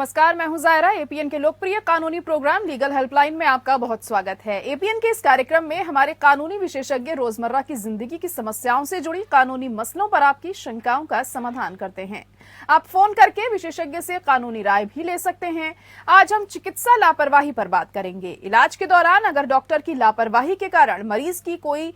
नमस्कार, मैं हूं जायरा। एपीएन के लोकप्रिय कानूनी प्रोग्राम लीगल हेल्पलाइन में आपका बहुत स्वागत है। एपीएन के इस कार्यक्रम में हमारे कानूनी विशेषज्ञ रोजमर्रा की जिंदगी की समस्याओं से जुड़ी कानूनी मसलों पर आपकी शंकाओं का समाधान करते हैं। आप फोन करके विशेषज्ञ से कानूनी राय भी ले सकते हैं। आज हम चिकित्सा लापरवाही पर बात करेंगे। इलाज के दौरान अगर डॉक्टर की लापरवाही के कारण मरीज की कोई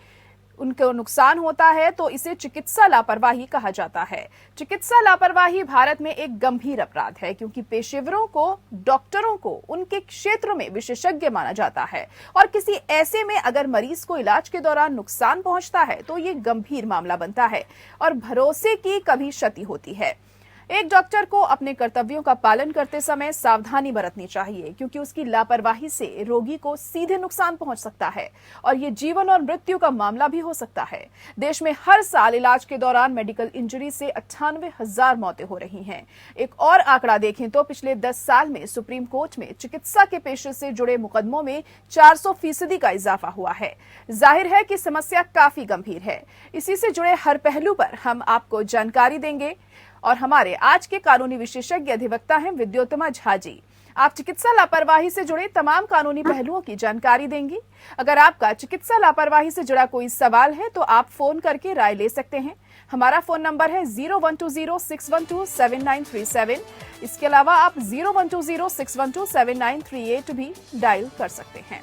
उनको नुकसान होता है तो इसे चिकित्सा लापरवाही कहा जाता है। चिकित्सा लापरवाही भारत में एक गंभीर अपराध है क्योंकि पेशेवरों को, डॉक्टरों को उनके क्षेत्र में विशेषज्ञ माना जाता है और किसी ऐसे में अगर मरीज को इलाज के दौरान नुकसान पहुंचता है तो ये गंभीर मामला बनता है और भरोसे की कभी क्षति होती है। एक डॉक्टर को अपने कर्तव्यों का पालन करते समय सावधानी बरतनी चाहिए क्योंकि उसकी लापरवाही से रोगी को सीधे नुकसान पहुंच सकता है और ये जीवन और मृत्यु का मामला भी हो सकता है। देश में हर साल इलाज के दौरान मेडिकल इंजरी से 98,000 मौतें हो रही हैं। एक और आंकड़ा देखें तो पिछले 10 साल में सुप्रीम कोर्ट में चिकित्सा के पेशे से जुड़े मुकदमों में 400% का इजाफा हुआ है। जाहिर है कि समस्या काफी गंभीर है। इसी से जुड़े हर पहलू पर हम आपको जानकारी देंगे और हमारे आज के कानूनी विशेषज्ञ अधिवक्ता हैं विद्योत्तमा झा जी। आप चिकित्सा लापरवाही से जुड़े तमाम कानूनी पहलुओं की जानकारी देंगी। अगर आपका चिकित्सा लापरवाही से जुड़ा कोई सवाल है तो आप फोन करके राय ले सकते हैं। हमारा फोन नंबर है 0120-612-7937। इसके अलावा आप 0120-612-7938 भी डायल कर सकते हैं।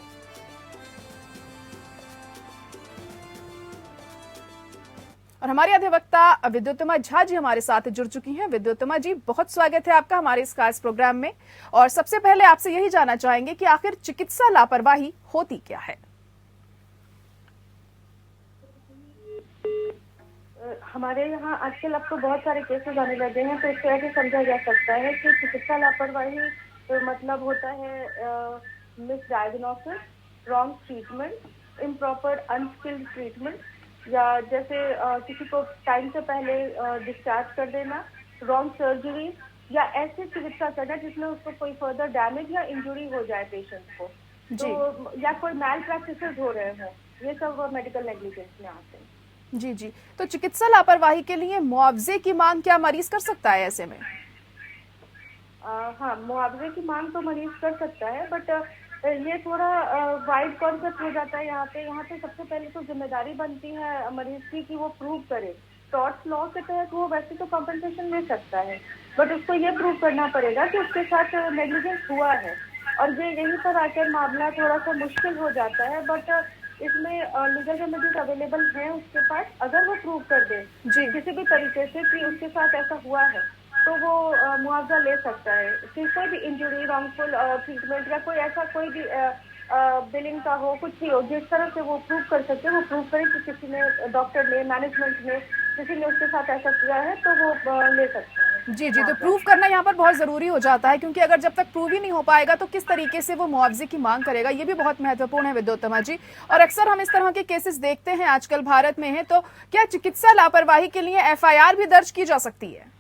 और हमारे अधिवक्ता विद्योत्तमा झा जी हमारे साथ जुड़ चुकी हैं। विद्योत्तमा जी, बहुत स्वागत है आपका हमारे इस खास प्रोग्राम में। और सबसे पहले आपसे यही जानना चाहेंगे कि आखिर चिकित्सा लापरवाही होती क्या है? हमारे यहाँ आजकल अब तो बहुत सारे केसेस आने लगे हैं, तो इसको ऐसे समझा जा सकता है कि चिकित्सा लापरवाही मतलब होता है miss diagnosis, wrong treatment, improper unskilled treatment, या जैसे किसी को टाइम से पहले डिस्चार्ज कर देना, रॉन्ग सर्जरी, या ऐसे चिकित्सा करना जिसमें उसको कोई फर्दर डैमेज या इंजुरी हो जाए पेशेंट को, तो या कोई मैल प्रैक्टिसेस हो रहे हों, ये सब मेडिकल नेग्लिजेंस में आते हैं। जी जी, तो चिकित्सा लापरवाही के लिए मुआवजे की मांग क्या मरीज कर सकता है ऐसे में? हाँ, मुआवजे की मांग तो मरीज कर सकता है, बट ये थोड़ा वाइड कॉन्सेप्ट हो जाता है। यहाँ पे सबसे पहले तो जिम्मेदारी बनती है मरीज की कि वो प्रूव करे। टॉर्ट्स लॉ के तहत वो वैसे तो कॉम्पेंसेशन ले सकता है, बट उसको ये प्रूव करना पड़ेगा कि उसके साथ नेग्लिजेंस हुआ है, और ये यहीं पर आकर मामला थोड़ा सा मुश्किल हो जाता है। बट इसमें लीगल रेमेडीज अवेलेबल हैं उसके पास। अगर वो प्रूव कर दे किसी भी तरीके से कि उसके साथ ऐसा हुआ है, तो वो मुआवजा ले सकता है कि कोई भी इंजरी, रॉन्गफुल ट्रीटमेंट, या कोई ऐसा कोई भी बिलिंग का हो, कुछ भी हो, जिस तरह से वो प्रूव कर सकते हैं, वो प्रूव करें कि किसी ने, डॉक्टर ने, मैनेजमेंट ने, किसी ने उसके साथ ऐसा किया है, तो वो ले सकते हैं। जी जी, तो प्रूव करना यहाँ पर बहुत जरूरी हो जाता है क्योंकि अगर जब तक प्रूव ही नहीं हो पाएगा तो किस तरीके से वो मुआवजे की मांग करेगा, ये भी बहुत महत्वपूर्ण है विद्योत्तमा जी। और अक्सर हम इस तरह के केसेस देखते हैं आजकल भारत में है, तो क्या चिकित्सा लापरवाही के लिए एफआईआर भी दर्ज की जा सकती है?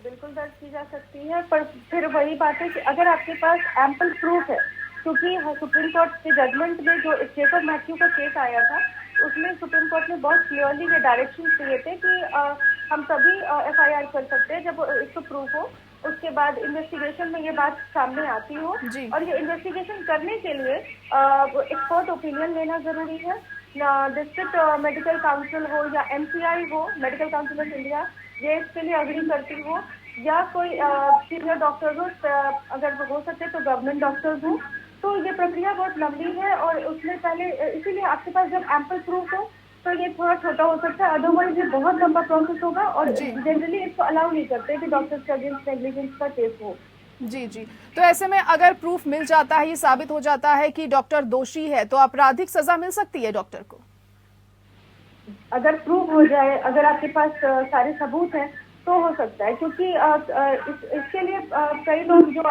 बिल्कुल दर्ज की जा सकती है, पर फिर वही बात है कि अगर आपके पास एम्पल प्रूफ है, क्योंकि सुप्रीम कोर्ट के जजमेंट में जो जेकब मैथ्यू का केस आया था, उसमें सुप्रीम कोर्ट ने बहुत क्लियरली ये डायरेक्शन दिए थे कि हम तभी एफआईआर कर सकते हैं जब इसको प्रूफ हो, उसके बाद इन्वेस्टिगेशन में ये बात सामने आती हो, और ये इन्वेस्टिगेशन करने के लिए एक्सपर्ट ओपिनियन लेना जरूरी है। डिस्ट्रिक्ट मेडिकल काउंसिल हो या एमसीआई हो, मेडिकल काउंसिल ऑफ इंडिया, ये इसके लिए अग्री करती हो, या कोई सीनियर डॉक्टर हो, अगर हो सके तो गवर्नमेंट डॉक्टर्स हो। तो ये प्रक्रिया बहुत लंबी है और उसमें पहले, इसीलिए आपके पास जब एम्पल प्रूफ हो तो ये थोड़ा छोटा हो सकता है, अदरवाइज ये बहुत लंबा प्रोसेस होगा और जनरली इसको अलाउ नहीं करते कि डॉक्टर्स के अगेंस्ट नेग्लिजेंस का केस हो। जी जी, तो ऐसे में अगर प्रूफ मिल जाता है, ये साबित हो जाता है कि डॉक्टर दोषी है, तो आपराधिक सजा मिल सकती है डॉक्टर को? अगर प्रूव हो जाए, अगर आपके पास सारे सबूत हैं, तो हो सकता है, क्योंकि इसके लिए कई लोग जो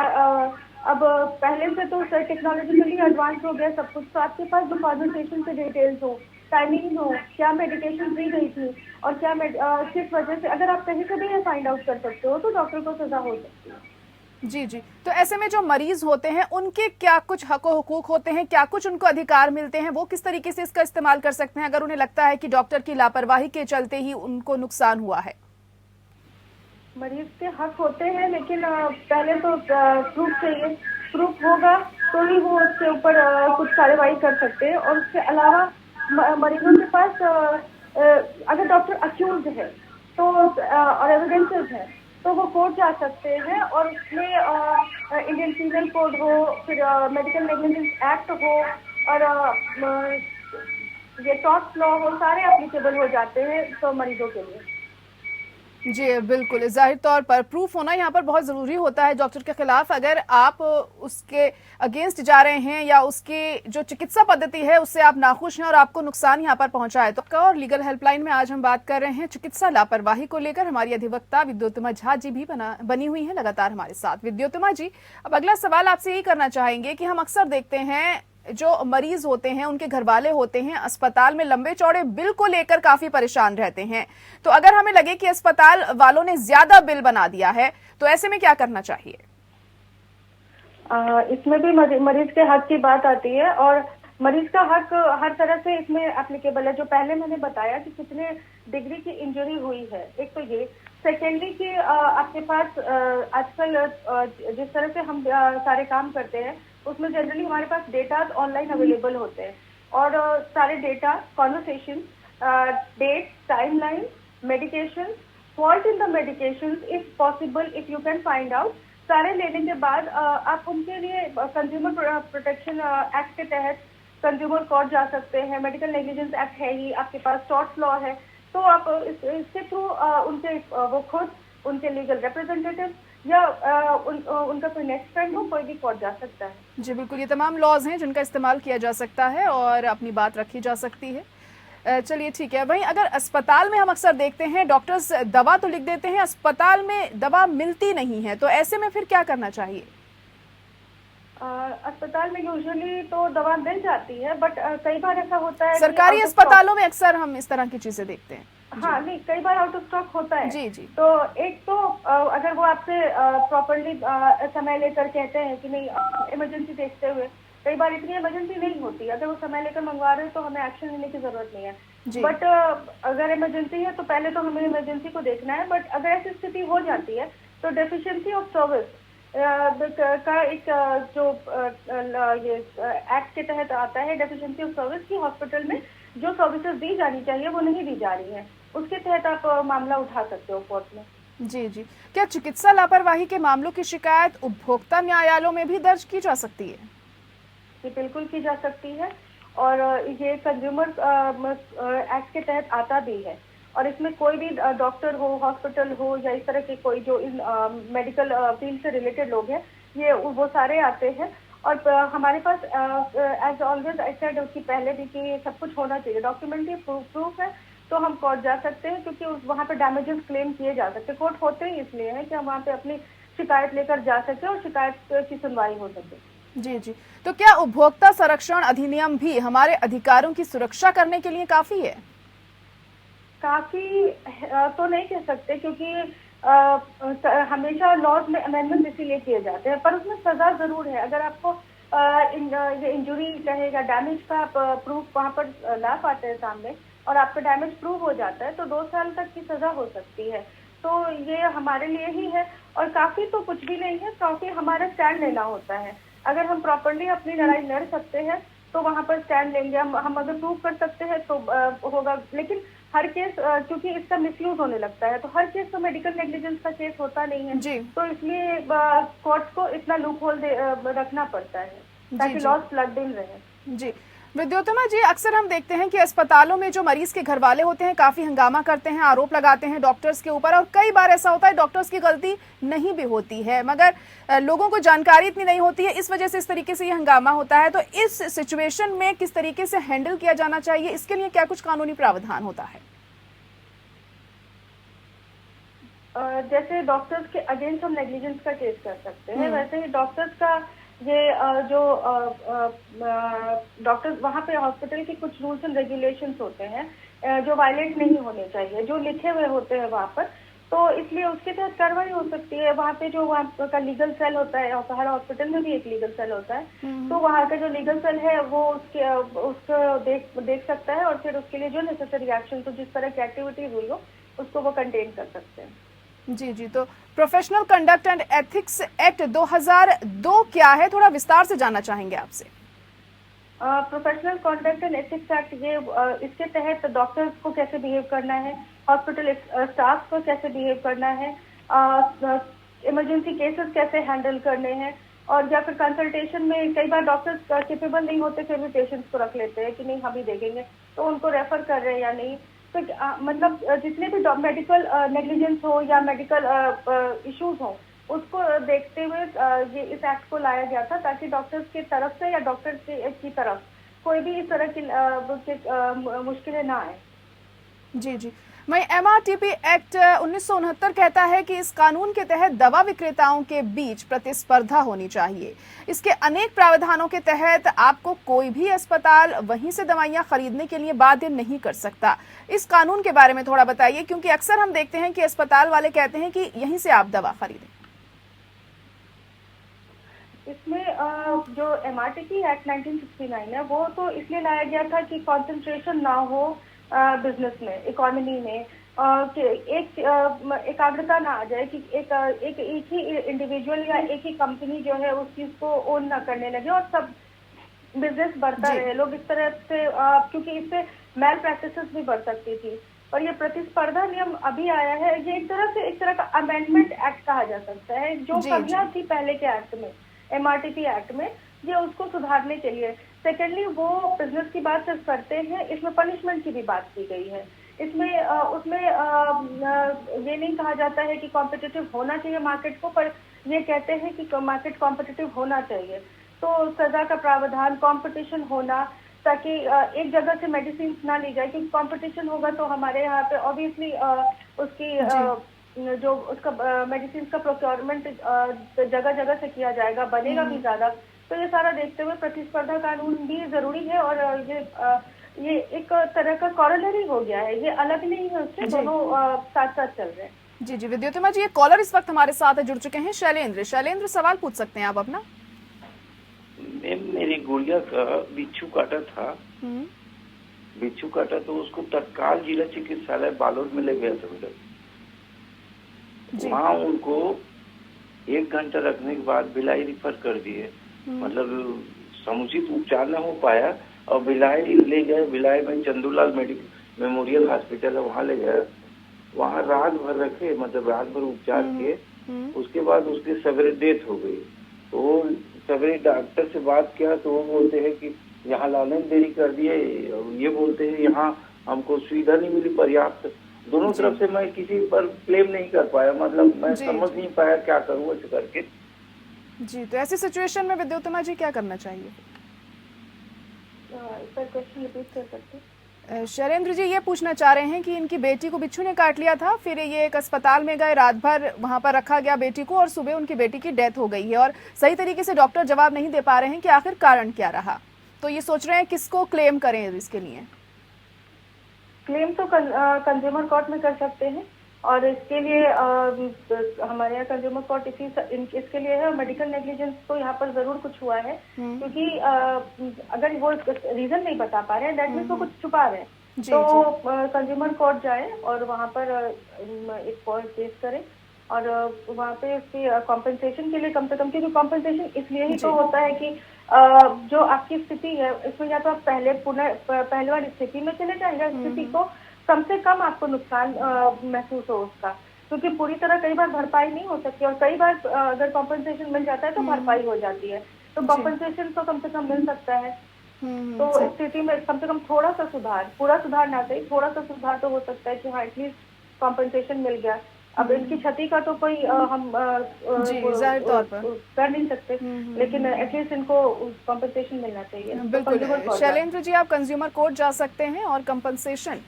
अब पहले से तो टेक्नोलॉजिकली एडवांस हो गया सब कुछ, तो आपके पास जो कॉन्वर्सेशन से डिटेल्स हो, टाइमिंग हो, क्या मेडिकेशन दी गई थी और क्या किस वजह से, अगर आप कहीं से भी ये फाइंड आउट कर सकते हो तो डॉक्टर को सजा हो सकती है। जी जी, तो ऐसे में जो मरीज होते हैं उनके क्या कुछ हक हुकूक होते हैं, क्या कुछ उनको अधिकार मिलते हैं, वो किस तरीके से इसका इस्तेमाल कर सकते हैं अगर उन्हें लगता है कि डॉक्टर की लापरवाही के चलते ही उनको नुकसान हुआ है? मरीज के हक होते हैं, लेकिन पहले तो प्रूफ चाहिए। प्रूफ होगा तो ही वो उसके ऊपर कुछ कार्रवाई कर सकते हैं। और उसके अलावा मरीजों के पास अगर डॉक्टर अक्यूज है तो और एविडेंसेस है तो वो कोर्ट जा सकते हैं, और उसमें इंडियन पीनल कोड हो, फिर मेडिकल नेग्लिजेंस एक्ट हो, और ये टॉर्च लॉ हो, सारे एप्लीकेबल हो जाते हैं तो मरीजों के लिए। जी बिल्कुल, जाहिर तौर पर प्रूफ होना यहाँ पर बहुत ज़रूरी होता है डॉक्टर के खिलाफ। अगर आप उसके अगेंस्ट जा रहे हैं या उसकी जो चिकित्सा पद्धति है उससे आप नाखुश हैं और आपको नुकसान यहाँ पर पहुंचा है तो। और लीगल हेल्पलाइन में आज हम बात कर रहे हैं चिकित्सा लापरवाही को लेकर। हमारी अधिवक्ता विद्योत्तमा झा जी भी बनी हुई है लगातार हमारे साथ। विद्योत्तमा जी, अब अगला सवाल आपसे यही करना चाहेंगे कि हम अक्सर देखते हैं जो मरीज होते हैं, उनके घर वाले होते हैं, अस्पताल में लंबे चौड़े बिल को लेकर काफी परेशान रहते हैं। तो अगर हमें लगे कि अस्पताल वालों ने ज्यादा बिल बना दिया है तो ऐसे में क्या करना चाहिए? इसमें भी मरीज के हक की बात आती है, और मरीज का हक हर तरह से इसमें एप्लीकेबल है। जो पहले मैंने बताया कि कितने डिग्री की इंजरी हुई है, एक तो ये। सेकेंडली कि आपके पास आजकल जिस तरह से हम सारे काम करते हैं उसमें जनरली हमारे पास डेटा ऑनलाइन अवेलेबल होते हैं, और सारे data, conversation, date, timeline, medication, fault in the medication if possible, if you can find out, सारे लेने के बाद आप उनके लिए कंज्यूमर प्रोटेक्शन एक्ट के तहत कंज्यूमर कोर्ट जा सकते हैं। मेडिकल नेग्लिजेंस एक्ट है ही, आपके पास टॉर्च लॉ है, तो आप इसके थ्रू उनके वो खुद, उनके लीगल रिप्रेजेंटेटिव या उनका कोई नेक्स्ट फ्रेंड हो, कोई भी कोर्ट जा सकता है। जी बिल्कुल, ये तमाम लॉज हैं जिनका इस्तेमाल किया जा सकता है और अपनी बात रखी जा सकती है। चलिए ठीक है। वहीं अगर अस्पताल में हम अक्सर देखते हैं डॉक्टर्स दवा तो लिख देते हैं, अस्पताल में दवा मिलती नहीं है, तो ऐसे में फिर क्या करना चाहिए? अस्पताल में यूजुअली तो दवा मिल जाती है, बट कई बार ऐसा होता है सरकारी अस्पतालों में अक्सर हम इस तरह की चीजें देखते हैं। हाँ, नहीं, कई बार आउट ऑफ स्टॉक होता है। जी जी। तो एक तो अगर वो आपसे प्रॉपरली समय लेकर कहते हैं कि नहीं, इमरजेंसी देखते हुए, कई बार इतनी इमरजेंसी नहीं होती, अगर वो समय लेकर मंगवा रहे हैं तो हमें एक्शन लेने की जरूरत नहीं है। बट अगर इमरजेंसी है तो पहले तो हमें इमरजेंसी को देखना है। बट अगर ऐसी स्थिति हो जाती है तो डेफिशिएंसी ऑफ सर्विस का एक जो ये एक्ट के तहत आता है, डेफिशिएंसी ऑफ सर्विस की, हॉस्पिटल में जो सर्विसेज दी जानी चाहिए वो नहीं दी जा रही है, उसके तहत आप मामला उठा सकते हो कोर्ट में। जी जी। क्या चिकित्सा लापरवाही के मामलों की शिकायत उपभोक्ता न्यायालयों में भी दर्ज की जा सकती है? ये बिल्कुल की जा सकती है, और ये कंज्यूमर एक्ट के तहत आता भी है। और इसमें कोई भी डॉक्टर हो, हॉस्पिटल हो, या इस तरह के कोई जो इन मेडिकल फील्ड से रिलेटेड लोग हैं, ये वो सारे आते हैं। और हमारे पास एज ऑलवेज आई सेड उसकी पहले भी कि सब कुछ होना चाहिए, डॉक्यूमेंट्री प्रूफ है तो हम कोर्ट जा सकते हैं, क्योंकि वहाँ पे डैमेजेस क्लेम किए जा सकते हैं। कोर्ट होते ही इसलिए है कि हम वहाँ पे अपनी शिकायत लेकर जा सके और शिकायत की सुनवाई हो सके। जी जी। तो क्या उपभोक्ता संरक्षण अधिनियम भी हमारे अधिकारों की सुरक्षा करने के लिए काफी है? काफी तो नहीं कह सकते, क्योंकि हमेशा लॉज में अमेंडमेंट इसीलिए किए जाते हैं, पर उसमें सजा जरूर है। अगर आपको ये इंजुरी कहेगा, डैमेज का प्रूफ वहाँ पर ला पाते हैं सामने और आपका डैमेज प्रूव हो जाता है तो 2 साल तक की सजा हो सकती है। तो ये हमारे लिए ही है, और काफी तो कुछ भी नहीं है, काफी हमारा स्टैंड लेना होता है। अगर हम प्रॉपरली अपनी लड़ाई लड़ सकते हैं तो वहाँ पर स्टैंड लेंगे। हम अगर प्रूव कर सकते हैं तो होगा। लेकिन हर केस, क्योंकि इसका मिसयूज होने लगता है, तो हर केस तो मेडिकल नेग्लिजेंस का केस होता नहीं है जी। तो इसलिए कोर्ट्स को इतना लूप होल रखना पड़ता है ताकि लॉस प्लग्ड इन रहे। जी विद्योत्तमा जी, अक्सर हम देखते हैं कि अस्पतालों में जो मरीज के घर वाले होते हैं काफी हंगामा करते हैं, आरोप लगाते हैं डॉक्टर्स के ऊपर, और कई बार ऐसा होता है डॉक्टर्स की गलती नहीं भी होती है, मगर लोगों को जानकारी इतनी नहीं होती है, इस वजह से इस तरीके से ये हंगामा होता है। तो इस सिचुएशन में किस तरीके से हैंडल किया जाना चाहिए, इसके लिए क्या कुछ कानूनी प्रावधान होता है? जैसे डॉक्टर्स के अगेंस्ट हम नेग्लिजेंस का केस कर सकते हैं, वैसे ही डॉक्टर्स का ये जो डॉक्टर्स वहाँ पे हॉस्पिटल के कुछ रूल्स एंड रेगुलेशंस होते हैं जो वायलेट नहीं होने चाहिए, जो लिखे हुए होते हैं वहाँ पर, तो इसलिए उसके तहत कार्रवाई हो सकती है। वहाँ पे जो वहाँ का लीगल सेल होता है, हर हॉस्पिटल में भी एक लीगल सेल होता है, तो वहाँ का जो लीगल सेल है वो उसको देख सकता है, और फिर उसके लिए जो नेसेसरी एक्शन, तो जिस तरह की एक्टिविटीज हुई हो उसको वो कंटेन कर सकते हैं। जी जी, तो professional conduct and ethics act 2002 क्या है, थोड़ा विस्तार से जानना चाहेंगे आपसे। Professional conduct and ethics act ये इसके तहत डॉक्टर्स को कैसे बिहेव करना है, हॉस्पिटल स्टाफ को कैसे बिहेव करना है, इमरजेंसी केसेस कैसे हैंडल करने हैं, और या फिर कंसल्टेशन में कई बार डॉक्टर्स कैपेबल नहीं होते, फिर भी पेशेंट्स को रख लेते हैं कि नहीं हम ही देखेंगे, तो उनको रेफर कर रहे हैं या नहीं। तो मतलब जितने भी मेडिकल नेग्लिजेंस हो या मेडिकल इश्यूज हो, उसको देखते हुए ये इस एक्ट को लाया गया था, ताकि डॉक्टर्स की तरफ से या डॉक्टर की तरफ कोई भी इस तरह की मुश्किलें ना आए। जी जी, वहीं MRTP एक्ट 1969 कहता है कि इस कानून के तहत दवा विक्रेताओं के बीच प्रतिस्पर्धा होनी चाहिए। इसके अनेक प्रावधानों के तहत आपको कोई भी अस्पताल वहीं से दवाइयां खरीदने के लिए बाध्य नहीं कर सकता। इस कानून के बारे में थोड़ा बताइए, क्योंकि अक्सर हम देखते हैं कि अस्पताल वाले कहते हैं कि यहीं से आप दवा खरीदें। इसमें जो MRTP एक्ट 1969 है, वो तो इसलिए लाया गया था कि कंसंट्रेशन ना हो बिजनेस में, इकोनॉमी में, कि एकाग्रता ना आ जाए, कि एक ही इंडिविजुअल या एक ही कंपनी जो है उस चीज को ओन ना करने लगे और सब बिजनेस बढ़ता रहे। लोग इस तरह से क्योंकि इससे मैल प्रैक्टिसेस भी बढ़ सकती थी। और ये प्रतिस्पर्धा नियम अभी आया है, ये एक तरह का अमेंडमेंट एक्ट कहा जा सकता है। जो कमियां थी पहले के एक्ट में, MRTP एक्ट में, ये उसको सुधारने के लिए। सेकेंडली, वो बिजनेस की बात सिर्फ करते हैं, इसमें पनिशमेंट की भी बात की गई है। इसमें उसमें ये नहीं कहा जाता है कि कॉम्पिटिटिव होना चाहिए मार्केट को, पर ये कहते हैं कि मार्केट कॉम्पिटिटिव होना चाहिए। तो सजा का प्रावधान, कंपटीशन होना, ताकि एक जगह से मेडिसिन ना ली जाए, क्योंकि कंपटीशन होगा तो हमारे यहाँ पे ऑब्वियसली उसकी जो उसका मेडिसिन का प्रोक्योरमेंट जगह जगह से किया जाएगा, बनेगा भी ज्यादा। तो ये सारा देखते हुए प्रतिस्पर्धा कानून भी जरूरी है, और ये एक तरह का कॉरोलरी हो गया है, ये अलग नहीं है उससे, दोनों साथ साथ चल रहे हैं। जी जी, विद्युतिमा जी, ये कॉलर इस वक्त हमारे साथ जुड़ चुके हैं, शैलेंद्र सवाल पूछ सकते हैं आप अपना। मेरी गुड़िया का बिच्छू काटा था, बिच्छू काटा तो उसको तत्काल जिला चिकित्सालय बालोद में ले गया था मैडम। वहाँ उनको 1 घंटा रखने के बाद भिलाई रिफर कर दिए, मतलब समुचित उपचार न हो पाया, और भिलाई ले गए। भिलाई में चंदूलाल मेमोरियल हॉस्पिटल है, वहाँ ले गए। वहाँ रात भर रखे, मतलब रात भर उपचार किए। उसके बाद उसकी सवेरे डेथ हो गई। तो सवेरे डॉक्टर से बात किया तो वो बोलते हैं कि यहाँ लाने में देरी कर दिए, ये बोलते हैं यहाँ हमको सुविधा नहीं मिली पर्याप्त। दोनों तरफ से मैं किसी पर क्लेम नहीं कर पाया, मतलब मैं समझ नहीं पाया क्या करूँ ऐसे करके। जी, तो ऐसी सिचुएशन में विद्युतिमा जी क्या करना चाहिए? क्वेश्चन रिपीट कर सकते? शैलेंद्र जी ये पूछना चाह रहे हैं कि इनकी बेटी को बिच्छू ने काट लिया था, फिर ये एक अस्पताल में गए, रात भर वहां पर रखा गया बेटी को, और सुबह उनकी बेटी की डेथ हो गई है, और सही तरीके से डॉक्टर जवाब नहीं दे पा रहे हैं कि आखिर कारण क्या रहा। तो ये सोच रहे हैं किसको क्लेम करें इसके लिए? क्लेम तो कंज्यूमर कोर्ट में कर सकते हैं, और इसके लिए हमारे यहाँ कंज्यूमर कोर्ट इसके लिए है। मेडिकल नेग्लिजेंस तो यहाँ पर जरूर कुछ हुआ है, क्योंकि अगर वो रीजन नहीं बता पा रहे हैं, दैट मीन्स वो कुछ छुपा रहे हैं। तो कंज्यूमर कोर्ट जाए और वहाँ पर एक केस करें, और वहाँ पे उसकी कॉम्पेंसेशन के लिए कम से कम, क्योंकि कॉम्पेंसेशन इसलिए ही तो होता है कि जो आपकी स्थिति है इसमें या तो आप पहले वाली स्थिति में चले जाए, या स्थिति को कम से कम आपको नुकसान महसूस हो उसका, क्योंकि पूरी तरह कई बार भरपाई नहीं हो सकती, और कई बार अगर कॉम्पेंसेशन मिल जाता है तो भरपाई हो जाती है। तो कॉम्पेंसेशन तो कम से कम मिल सकता है। तो इस स्थिति में कम से कम थोड़ा सा सुधार, पूरा सुधार ना सही, थोड़ा सा सुधार तो हो सकता है कि हाँ एटलीस्ट कॉम्पेंसेशन मिल गया। अब इनकी क्षति का तो कोई हम जाहिर तौर पर कर नहीं सकते, लेकिन एटलीस्ट इनको कॉम्पेंसेशन मिलना चाहिए। बिल्कुल शैलेंद्र जी, आप कंज्यूमर कोर्ट जा सकते हैं और कॉम्पेंसेशन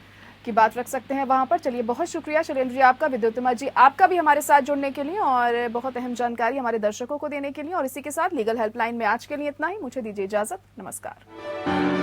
की बात रख सकते हैं वहां पर। चलिए, बहुत शुक्रिया शैलेंद्र जी आपका, विद्युतिमा जी आपका भी हमारे साथ जुड़ने के लिए और बहुत अहम जानकारी हमारे दर्शकों को देने के लिए। और इसी के साथ लीगल हेल्पलाइन में आज के लिए इतना ही। मुझे दीजिए इजाजत, नमस्कार।